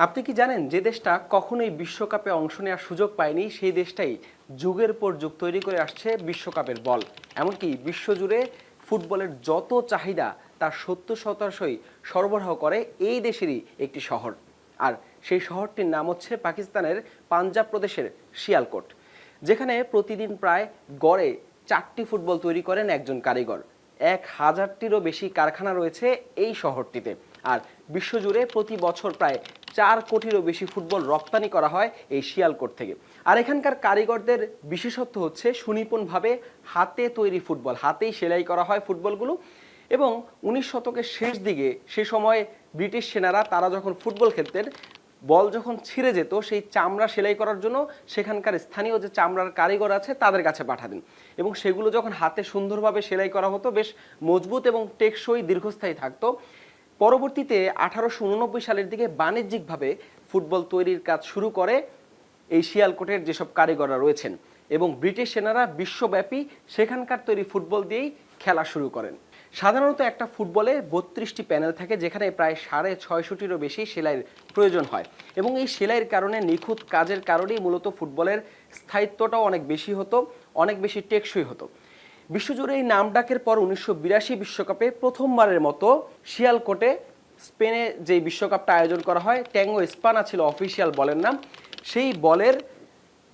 আপনি কি জানেন যে দেশটা কখনোই বিশ্বকাপে অংশ নেওয়ার সুযোগ পায়নি সেই দেশটাই যুগের পর যুগ তৈরি করে আসছে বিশ্বকাপের বল। এমনকি বিশ্বজুড়ে ফুটবলের যত চাহিদা তার ৭০% সরবরাহ করে এই দেশেরই একটি শহর। আর সেই শহরটির নাম হচ্ছে পাকিস্তানের পাঞ্জাব প্রদেশের শিয়ালকোট, যেখানে প্রতিদিন প্রায় গড়ে 4টি ফুটবল তৈরি করেন একজন কারিগর। 1000টিরও বেশি কারখানা রয়েছে এই শহরটিতে। আর বিশ্বজুড়ে প্রতি বছর প্রায় 4 কোটিরও বেশি ফুটবল রপ্তানি করা হয় এই শিয়ালকোট থেকে। আর এখানকার কারিগরদের বিশেষত্ব হচ্ছে সুনিপুণভাবে হাতে তৈরি ফুটবল, হাতেই সেলাই করা হয় ফুটবলগুলো। এবং 19 শতকের শেষ দিকে সে সময় ব্রিটিশ সেনারা তারা যখন ফুটবল খেলতেন, বল যখন ছিঁড়ে যেত সেই চামড়া সেলাই করার জন্য সেখানকার স্থানীয় যে চামড়ার কারিগর আছে তাদের কাছে পাঠাতেন। এবং সেগুলো যখন হাতে সুন্দরভাবে সেলাই করা হতো, বেশ মজবুত এবং টেকসই দীর্ঘস্থায়ী থাকতো। পরবর্তীতে 1889 সালের দিকে বাণিজ্যিকভাবে ফুটবল তৈরির কাজ শুরু করে এই শিয়ালকোটের যেসব কারিগররা রয়েছেন, এবং ব্রিটিশ সেনারা বিশ্বব্যাপী সেখানকার তৈরি ফুটবল দিয়েই খেলা শুরু করেন। সাধারণত একটা ফুটবলে 32টি প্যানেল থাকে, যেখানে প্রায় 650টিরও বেশি সেলাইয়ের প্রয়োজন হয়। এবং এই সেলাইয়ের কারণে নিখুঁত কাজের কারণেই মূলত ফুটবলের স্থায়িত্বটাও অনেক বেশি হতো, অনেক বেশি টেকসই হতো। বিশ্বজুড়ে এই নাম ডাকের পর 1982 বিশ্বকাপে প্রথমবারের মতো শিয়ালকোটে স্পেনে যে বিশ্বকাপটা আয়োজন করা হয়, ট্যাঙ্গো স্পানা ছিল অফিসিয়াল বলের নাম। সেই বলের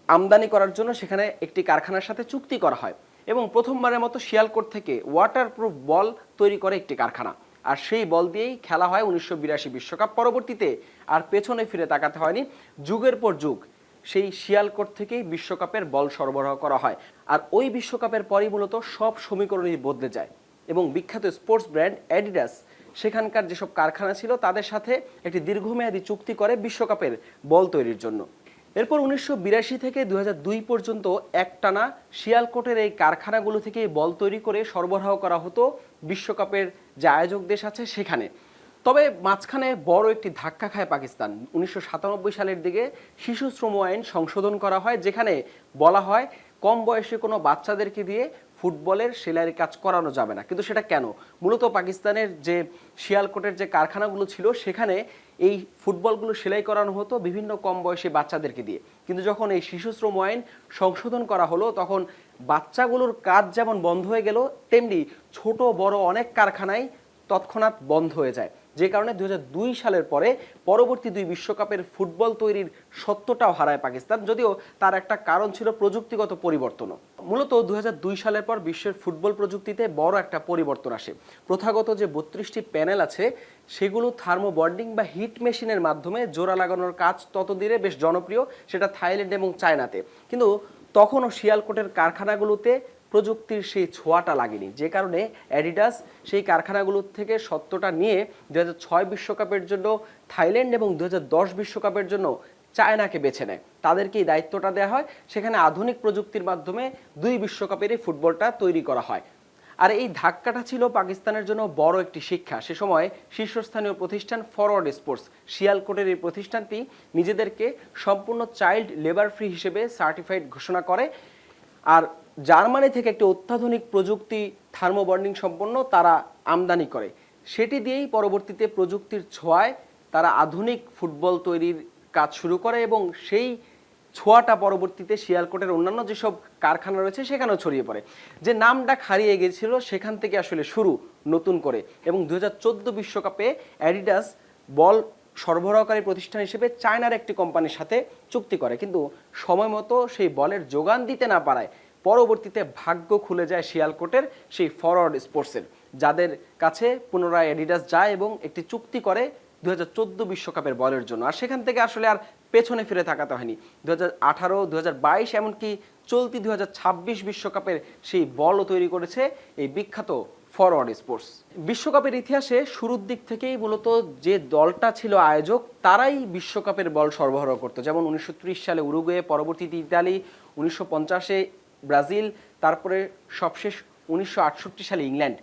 আমদানি করার জন্য সেখানে একটি কারখানার সাথে চুক্তি করা হয়, এবং প্রথমবারের মতো শিয়ালকোট থেকে ওয়াটারপ্রুফ বল তৈরি করে একটি কারখানা। আর সেই বল দিয়েই খেলা হয় 1982 বিশ্বকাপ। পরবর্তীতে আর পেছনে ফিরে তাকাতে হয়নি, যুগের পর যুগ সেই শিয়ালকোট থেকেই বিশ্বকাপের বল সরবরাহ করা হয়। আর ওই বিশ্বকাপের পরই মূলত সব সমীকরণই বদলে যায়, এবং বিখ্যাত স্পোর্টস ব্র্যান্ড অ্যাডিডাস সেখানকার যেসব কারখানা ছিল তাদের সাথে একটি দীর্ঘমেয়াদী চুক্তি করে বিশ্বকাপের বল তৈরির জন্য। এরপর 1982 থেকে 2002 পর্যন্ত একটানা শিয়ালকোটের এই কারখানাগুলো থেকে বল তৈরি করে সরবরাহ করা হতো বিশ্বকাপের যে আয়োজক দেশ আছে সেখানে। তবে মাঝখানে বড় একটি ধাক্কা খায় পাকিস্তান। 1997 সালের দিকে শিশু শ্রম আইন সংশোধন করা হয়, যেখানে বলা হয় কম বয়সী কোনো বাচ্চাদেরকে দিয়ে ফুটবলের সেলাইয়ের কাজ করানো যাবে না। কিন্তু সেটা কেন? মূলত পাকিস্তানের যে শিয়ালকোটের যে কারখানাগুলো ছিল সেখানে এই ফুটবলগুলো সেলাই করানো হতো বিভিন্ন কম বয়সী বাচ্চাদেরকে দিয়ে। কিন্তু যখন এই শিশু শ্রম আইন সংশোধন করা হলো, তখন বাচ্চাগুলোর কাজ যেমন বন্ধ হয়ে গেল, তেমনি ছোট বড় অনেক কারখানাই তৎক্ষণাৎ বন্ধ হয়ে যায়। যে কারণে 2002 সালের পরে পরবর্তী 2 বিশ্বকাপের ফুটবল তৈরির সত্যটাও হারায় পাকিস্তান, যদিও তার একটা কারণ ছিল প্রযুক্তিগত পরিবর্তনও। মূলত 2002 সালের পর বিশ্বের ফুটবল প্রযুক্তিতে বড় একটা পরিবর্তন আসে। প্রথাগত যে 32টি প্যানেল আছে সেগুলো থার্মো বন্ডিং বা হিট মেশিনের মাধ্যমে জোড়া লাগানোর কাজ ততদিনে বেশ জনপ্রিয়, সেটা থাইল্যান্ড এবং চায়নাতে। কিন্তু তখনও শিয়ালকোটের কারখানাগুলোতে প্রযুক্তির সেই ছোঁয়াটা লাগেনি, যে কারণে অ্যাডিডাস সেই কারখানাগুলোর থেকে সত্যটা নিয়ে 2006 বিশ্বকাপের জন্য থাইল্যান্ড এবং 2010 বিশ্বকাপের জন্য চায়নাকে বেছে নেয়। তাদেরকে এই দায়িত্বটা দেওয়া হয়। সেখানে আধুনিক প্রযুক্তির মাধ্যমে 2 বিশ্বকাপেরই ফুটবলটা তৈরি করা হয়। আর এই ধাক্কাটা ছিল পাকিস্তানের জন্য বড় একটি শিক্ষা। সে সময় শীর্ষস্থানীয় প্রতিষ্ঠান ফরওয়ার্ড স্পোর্টস শিয়ালকোটের এই প্রতিষ্ঠানটি নিজেদেরকে সম্পূর্ণ চাইল্ড লেবার ফ্রি হিসেবে সার্টিফাইড ঘোষণা করে। আর জার্মানি থেকে একটি অত্যাধুনিক প্রযুক্তি থার্মো বন্ডিং সম্পন্ন তারা আমদানি করে। সেটি দিয়েই পরবর্তীতে প্রযুক্তির ছোঁয়ায় তারা আধুনিক ফুটবল তৈরির কাজ শুরু করে, এবং সেই ছোঁয়াটা পরবর্তীতে শিয়ালকোটের অন্যান্য যেসব কারখানা রয়েছে সেখানেও ছড়িয়ে পড়ে। যে নামটা হারিয়ে গিয়েছিল সেখান থেকে আসলে শুরু নতুন করে। এবং 2014 বিশ্বকাপে অ্যাডিডাস বল সরবরাহকারী প্রতিষ্ঠান হিসেবে চায়নার একটি কোম্পানির সাথে চুক্তি করে, কিন্তু সময় মতো সেই বলের যোগান দিতে না পারায় পরবর্তীতে ভাগ্য খুলে যায় শিয়ালকোটের সেই ফরওয়ার্ড স্পোর্টসের, যাদের কাছে পুনরায় অ্যাডিডাস যায় এবং একটি চুক্তি করে 2014 বিশ্বকাপের বলের জন্য। আর সেখান থেকে আসলে আর পেছনে ফিরে তাকাতে হয়নি। 2018, 2022 এমনকি চলতি 2026 বিশ্বকাপের সেই বলও তৈরি করেছে এই বিখ্যাত ফরওয়ার্ড স্পোর্টস। বিশ্বকাপের ইতিহাসে শুরুর দিক থেকেই মূলত যে দলটা ছিল আয়োজক তারাই বিশ্বকাপের বল সরবরাহ করতো। যেমন 1930 সালে উরুগুয়ে, পরবর্তীতে ইতালি, 1950-এ ব্রাজিল, তারপরে সবশেষ 1968 সালে ইংল্যান্ড।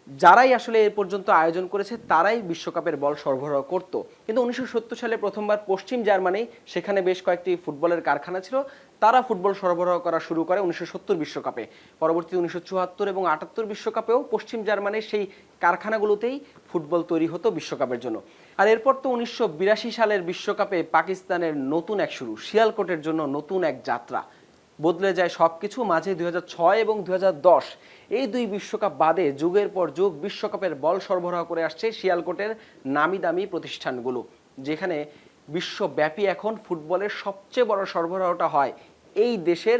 যারাই আসলে এ পর্যন্ত আয়োজন করেছে তারাই বিশ্বকাপের বল সরবরাহ করত। কিন্তু 1970 সালে প্রথমবার পশ্চিম জার্মানি, সেখানে বেশ কয়েকটি ফুটবলের কারখানা ছিল, তারা ফুটবল সরবরাহ করা শুরু করে 1970 বিশ্বকাপে। পরবর্তী 1974 এবং 78 বিশ্বকাপেও পশ্চিম জার্মানির সেই কারখানাগুলোতেই ফুটবল তৈরি হতো বিশ্বকাপের জন্য। আর এরপর তো 1982 সালের বিশ্বকাপে পাকিস্তানের নতুন এক শুরু, শিয়ালকোটের জন্য নতুন এক যাত্রা। বদলে যায় সবকিছু মাঝে 2006 এবং 2010 এই দুই বিশ্বকাপ বাদে যুগের পর যুগ বিশ্বকাপের বল সরবরাহ করে আসছে শিয়ালকোটের নামি দামি প্রতিষ্ঠানগুলো, যেখানে বিশ্বব্যাপী এখন ফুটবলের সবচেয়ে বড় সরবরাহটা হয় এই দেশের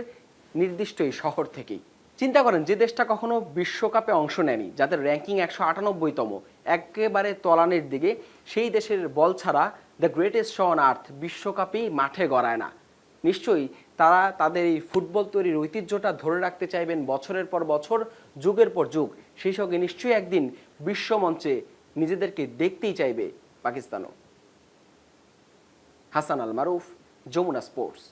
নির্দিষ্ট এই শহর থেকেই। চিন্তা করেন, যে দেশটা কখনো বিশ্বকাপে অংশ নেয়নি, যাদের র্যাঙ্কিং 198তম, একেবারে তলানির দিকে, সেই দেশের বল ছাড়া the greatest show on earth বিশ্বকাপই মাঠে গড়ায় না। নিশ্চয়ই তারা তাদের এই ফুটবল তৈরির ঐতিহ্যটা ধরে রাখতে চাইবেন বছরের পর বছর, যুগের পর যুগ। সেই সঙ্গে নিশ্চয়ই একদিন বিশ্বমঞ্চে নিজেদেরকে দেখতেই চাইবে পাকিস্তানও। হাসান আল মারুফ, যমুনা স্পোর্টস।